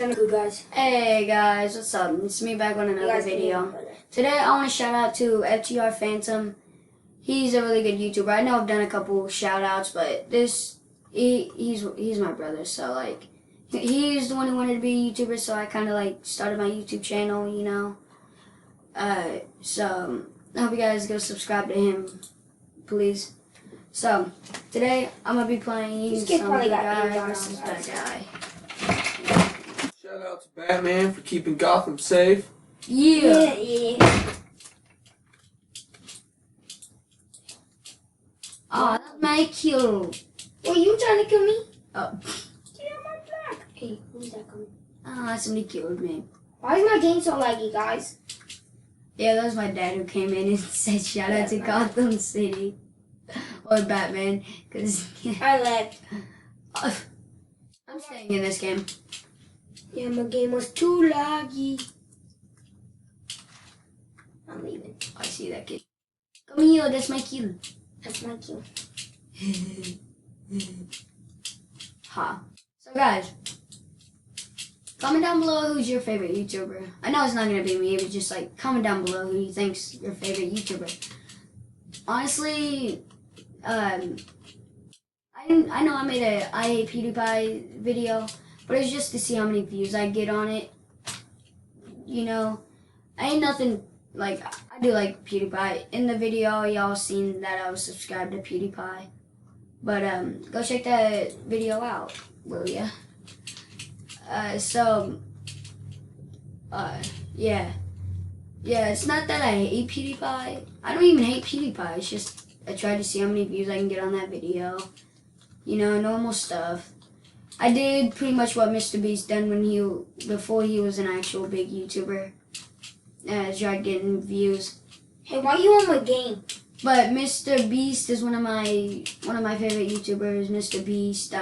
Good guys. Hey guys, what's up? It's me back with another video. Today I want to shout out to FTR Phantom. He's a really good YouTuber. I know I've done a couple shout outs, but he's my brother, so like he's the one who wanted to be a YouTuber, so I kinda like started my YouTube channel, you know. So I hope you guys go subscribe to him, please. So today I'm gonna be playing some guy versus that guy. Shout out to Batman for keeping Gotham safe. Yeah. Oh, that's my kill. Well, you trying to kill me? Oh. Get out my block. Hey, who's that coming? Oh, somebody killed me. Why is my game so laggy, guys? Yeah, that was my dad who came in and said shout out to Gotham City. Or Batman, because I left. I'm staying in this game. Yeah, my game was too laggy. I'm leaving. I see that kid. Come here, that's my kill. That's my kill. Ha. So guys, comment down below who's your favorite YouTuber. I know it's not gonna be me, but just like comment down below who you think's your favorite YouTuber. Honestly, I know I made a I Hate PewDiePie video, but it's just to see how many views I get on it. You know, I ain't nothing like I do like PewDiePie. In the video, y'all seen that I was subscribed to PewDiePie, but go check that video out, will ya? Yeah, it's not that I hate PewDiePie. I don't even hate PewDiePie. It's just I tried to see how many views I can get on that video. You know, normal stuff. I did pretty much what Mr. Beast done before he was an actual big YouTuber. I tried getting views. Hey, why you on my game? But Mr. Beast is one of my favorite YouTubers. Mr. Beast,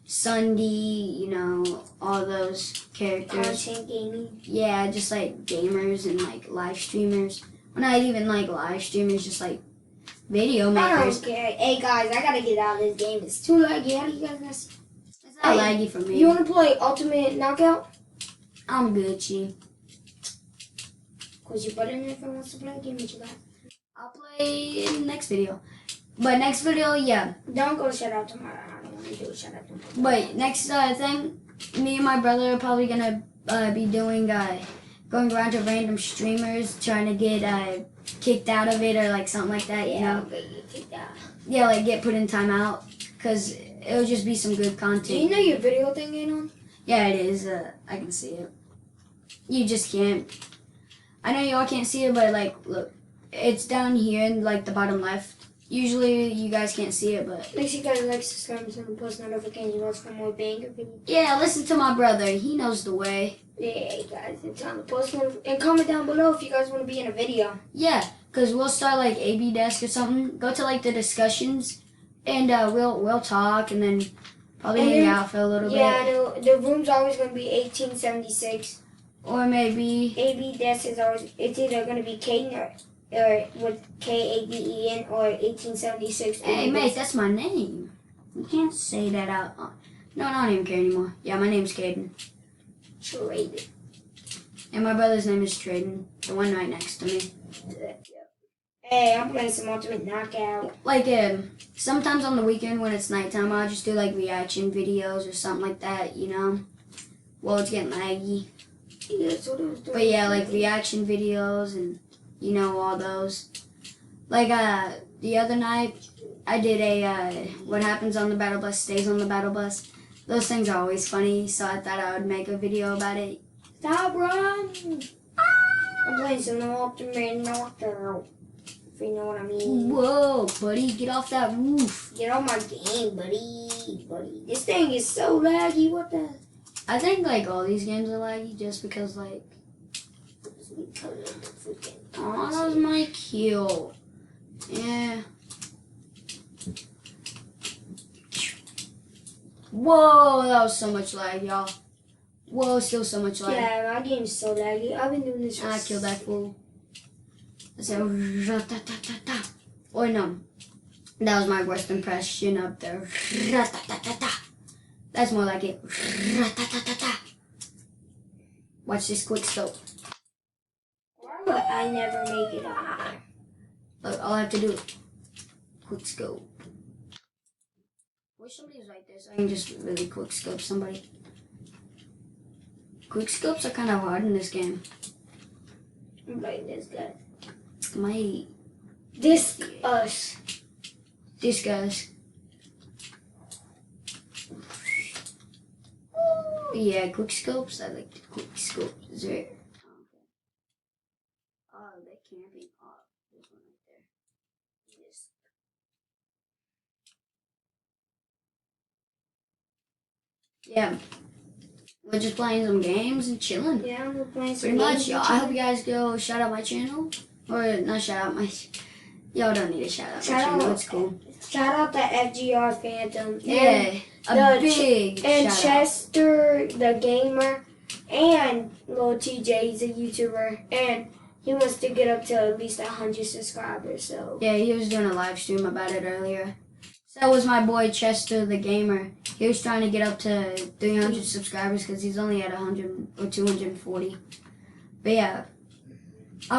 Sunday, you know, all those characters. Content gaming. Yeah, just like gamers and like live streamers. Well, not even like live streamers, just like video makers. I don't care. Hey guys, I gotta get out of this game. It's too laggy. How do you guys know? It's not laggy for me. You wanna play Ultimate Knockout? I'm Gucci. Cause your brother never wants to play a game with you guys. I'll play in the next video. But next video, yeah. Don't go shout out tomorrow. I don't want to do a shout out tomorrow. But next thing, me and my brother are probably gonna be doing going around to random streamers trying to get kicked out of it or like something like that. You know? Get kicked out. Yeah, like get put in timeout because it'll just be some good content. Do you know your video thing ain't on? Yeah, it is. I can see it. You just can't. I know y'all can't see it, but like, look, it's down here in like the bottom left. Usually you guys can't see it, but Make sure you guys like, subscribe, and post notifications for more banger videos. yeah, listen to my brother. He knows the way. Yeah, guys, it's on the post and comment down below if you guys want to be in a video. Yeah, cause we'll start like AB desk or something. Go to like the discussions, and we'll talk, and then probably hang out for a little Yeah, I bit. know. The room's always gonna be 1876. Or maybe AB desk is always it's either gonna be Caden or with KADEN or 1876. hey mate, that's my name. You can't say that out. No, I don't even care anymore. Yeah, my name's Caden. Trade. And my brother's name is Traden, the one right next to me. Hey, I'm playing some Ultimate Knockout. Like, sometimes on the weekend when it's nighttime, I'll just do like reaction videos or something like that, you know? Well, it's getting laggy. Yeah, that's what I was doing. But yeah, like reaction videos and, you know, all those. Like, the other night, I did a, what happens on the battle bus stays on the battle bus. Those things are always funny, so I thought I would make a video about it. Stop running! I'm playing some Ultimate Knockout. If you know what I mean. Whoa, buddy, get off that roof. Get on my game, buddy. This thing is so laggy. What the? I think, like, all these games are laggy just because, like, oh, that was my kill. Yeah. Whoa, that was so much lag, y'all. Whoa, still so much lag. Yeah, my game's so laggy. I've been doing this for I killed that fool. I said, ra-ta-ta-ta-ta. Or no, that was my worst impression of the ra-ta-ta-ta-ta. That's more like it. Ra-ta-ta-ta-ta. Watch this quick scope. Why would I never make it on there? Look, all I have to do is quick scope. Wish somebody was like this. I can just really quick scope somebody. Quick scopes are kind of hard in this game. I'm playing this guy. My This us. These guys. Yeah, quick scopes. I like the quick scopes. Is there? Oh, they're camping. Oh, there's one right there. Yes. Yeah. We're just playing some games and chilling. Yeah, we're playing some Pretty much, games y'all. and I hope you guys go shout out my channel. Or not shout out my... Y'all don't need to shout out my Shout channel. out. It's cool. Shout out to FGR Phantom. Yeah. A big And shout out. Chester, the gamer, and Lil TJ, he's a YouTuber, and he wants to get up to at least 100 subscribers. So Yeah, he was doing a live stream about it earlier. So was my boy Chester, the gamer. He was trying to get up to 300 subscribers because he's only at 100 or 240. But yeah, I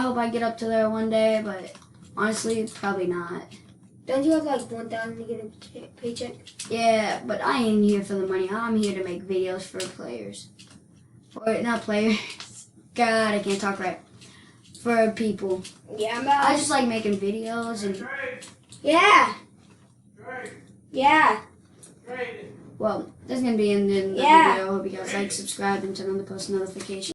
hope I get up to there one day. But honestly, probably not. don't you have like 1,000 to get a paycheck? Yeah, but I ain't here for the money. I'm here to make videos for players. Or not players. God, I can't talk right. For people. Yeah, I just like making videos and yeah. Yeah. well, that's gonna be in the Yeah. video. Hope you guys like, subscribe, and turn on the post notifications.